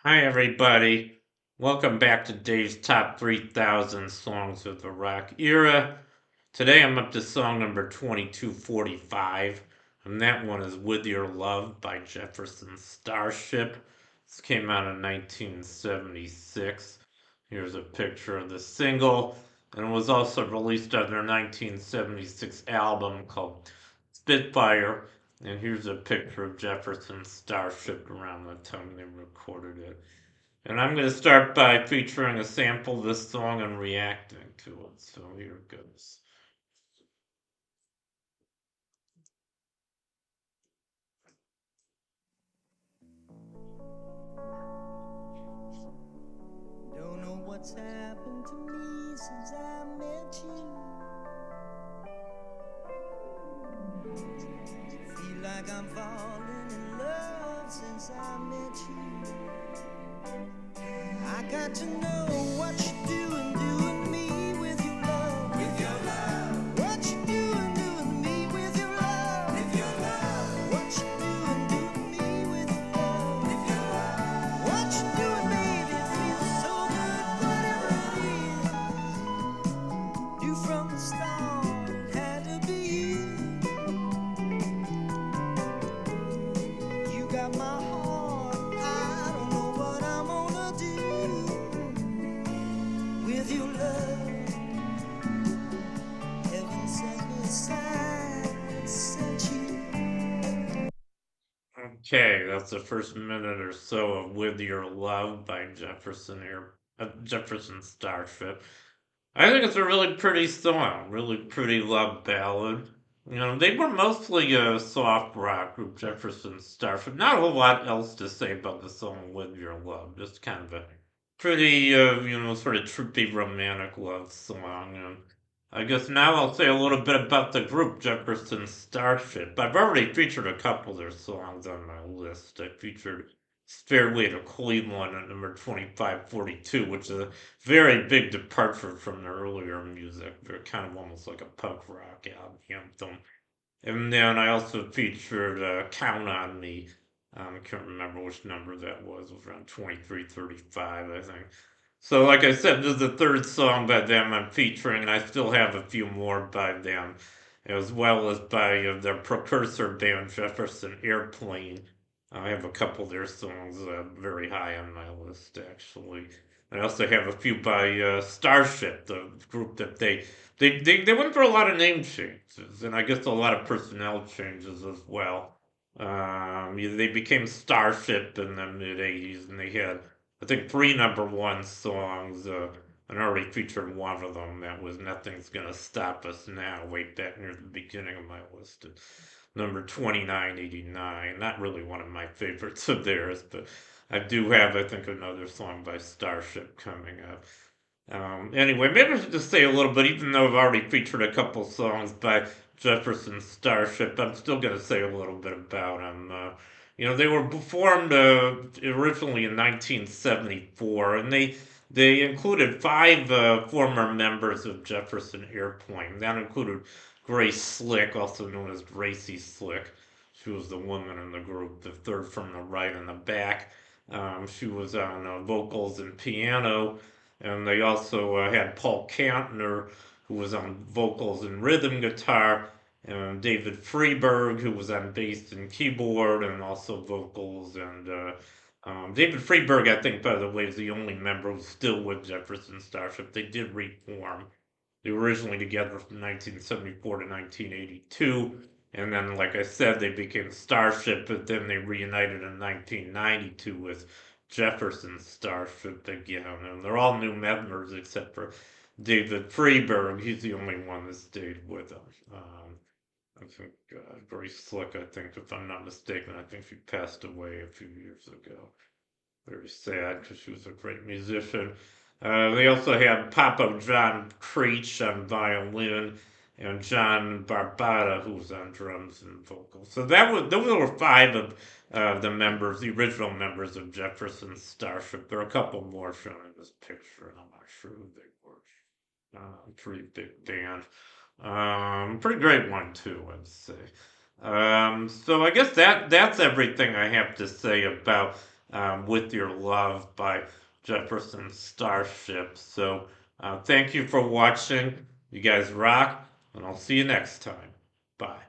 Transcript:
Hi, everybody. Welcome back to Dave's Top 3000 Songs of the Rock Era. Today I'm up to song number 2245, and that one is With Your Love by Jefferson Starship. This came out in 1976. Here's a picture of the single, and it was also released on their 1976 album called Spitfire. And here's a picture of Jefferson Starship around the time they recorded it. And I'm going to start by featuring a sample of this song and reacting to it. So here it goes. Don't know what's happened to me since I met you. Feel like I'm falling in love since I met you. I got to know what you're doing me with your love. With your love. What you doing me with your love. With your love. What you doing me with your love. With your love. What you doing, baby, feels so good, whatever it is. You from the start, it had to be you. You got my heart, I don't know what I'm gonna do with your love. Heaven sent me aside, sent you. Okay, that's the first minute or so of With Your Love by Jefferson Starship. I think it's a really pretty song, really pretty love ballad. You know, they were mostly a soft rock group, Jefferson Starship. Not a whole lot else to say about the song With Your Love. Just kind of a pretty, sort of trippy romantic love song. And I guess now I'll say a little bit about the group, Jefferson Starship. I've already featured a couple of their songs on my list. I featured Stairway to Cleveland at number 2542, which is a very big departure from their earlier music. They're kind of almost like a punk rock anthem. And then I also featured Count on Me. I can't remember which number that was. It was around 2335, I think. So, like I said, this is the third song by them I'm featuring, and I still have a few more by them, as well as by their precursor band, Jefferson Airplane. I have a couple of their songs very high on my list, actually. I also have a few by Starship, the group that they went through a lot of name changes, and I guess a lot of personnel changes as well. They became Starship in the mid '80s, and they had I think three number one songs. And I already featured one of them. That was "Nothing's Gonna Stop Us Now," way back near the beginning of my list. Number 2989. Not really one of my favorites of theirs, but I do have, I think, another song by Starship coming up. Anyway, maybe I should just say a little bit, even though I've already featured a couple songs by Jefferson Starship, I'm still going to say a little bit about them. They were formed originally in 1974, and they included five former members of Jefferson Airplane. That included Grace Slick, also known as Gracie Slick. She was the woman in the group, the third from the right in the back. She was on vocals and piano, and they also had Paul Kantner, who was on vocals and rhythm guitar, and David Freeberg, who was on bass and keyboard, and also vocals. And David Freeberg, I think, by the way, is the only member who's still with Jefferson Starship. They did reform. They were originally together from 1974 to 1982. And then, like I said, they became Starship, but then they reunited in 1992 with Jefferson Starship again. And they're all new members except for David Freeberg. He's the only one that stayed with them. I think Grace Slick, I think, if I'm not mistaken, I think she passed away a few years ago. Very sad because she was a great musician. They also had Papa John Creech on violin and John Barbata, who was on drums and vocals. So those were five of the members, the original members of Jefferson Starship. There are a couple more shown in this picture, and I'm not sure who they were. Pretty big band. Pretty great one too, I'd say. So I guess that's everything I have to say about With Your Love by Jefferson Starship. So thank you for watching. You guys rock, and I'll see you next time. Bye.